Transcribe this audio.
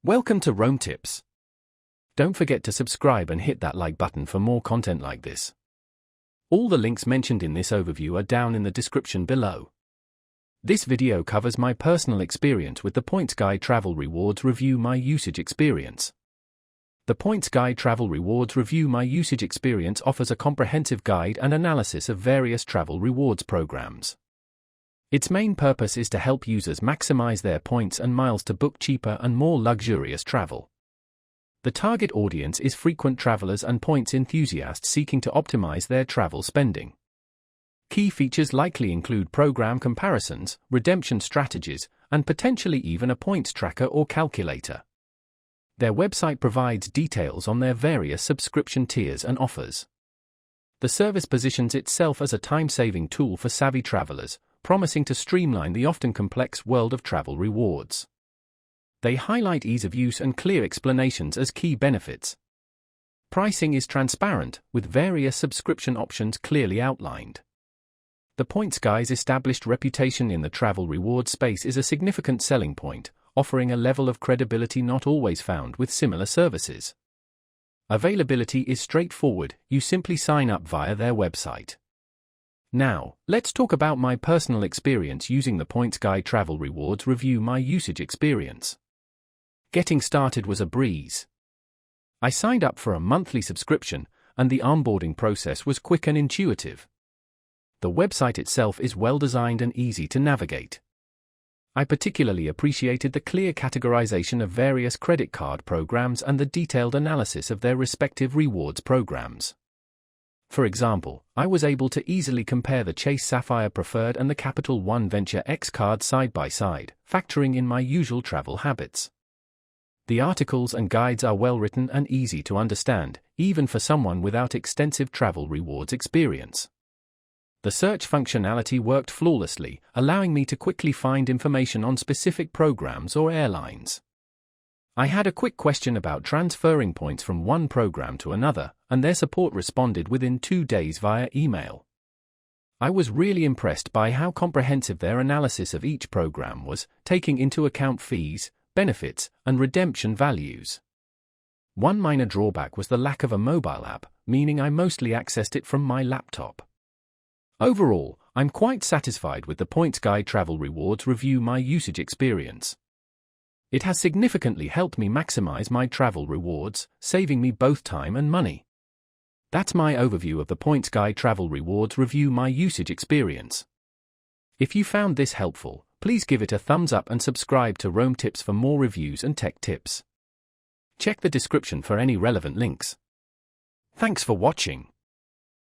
Welcome to Rome Tips. Don't forget to subscribe and hit that like button for more content like this. All the links mentioned in this overview are down in the description below. This video covers my personal experience with the Points Guide Travel Rewards Review My Usage Experience. The Points Guide Travel Rewards Review My Usage Experience offers a comprehensive guide and analysis of various travel rewards programs. Its main purpose is to help users maximize their points and miles to book cheaper and more luxurious travel. The target audience is frequent travelers and points enthusiasts seeking to optimize their travel spending. Key features likely include program comparisons, redemption strategies, and potentially even a points tracker or calculator. Their website provides details on their various subscription tiers and offers. The service positions itself as a time-saving tool for savvy travelers, promising to streamline the often complex world of travel rewards. They highlight ease of use and clear explanations as key benefits. Pricing is transparent, with various subscription options clearly outlined. The Points Guide's established reputation in the travel reward space is a significant selling point, offering a level of credibility not always found with similar services. Availability is straightforward, you simply sign up via their website. Now, let's talk about my personal experience using the Points Guide Travel Rewards Review My Usage Experience. Getting started was a breeze. I signed up for a monthly subscription, and the onboarding process was quick and intuitive. The website itself is well designed and easy to navigate. I particularly appreciated the clear categorization of various credit card programs and the detailed analysis of their respective rewards programs. For example, I was able to easily compare the Chase Sapphire Preferred and the Capital One Venture X card side by side, factoring in my usual travel habits. The articles and guides are well written and easy to understand, even for someone without extensive travel rewards experience. The search functionality worked flawlessly, allowing me to quickly find information on specific programs or airlines. I had a quick question about transferring points from one program to another, and their support responded within 2 days via email. I was really impressed by how comprehensive their analysis of each program was, taking into account fees, benefits, and redemption values. One minor drawback was the lack of a mobile app, meaning I mostly accessed it from my laptop. Overall, I'm quite satisfied with the Points Guide Travel Rewards Review My Usage Experience. It has significantly helped me maximize my travel rewards, saving me both time and money. That's my overview of the Points Guide Travel Rewards Review My Usage Experience. If you found this helpful, please give it a thumbs up and subscribe to Rome Tips for more reviews and tech tips. Check the description for any relevant links. Thanks for watching.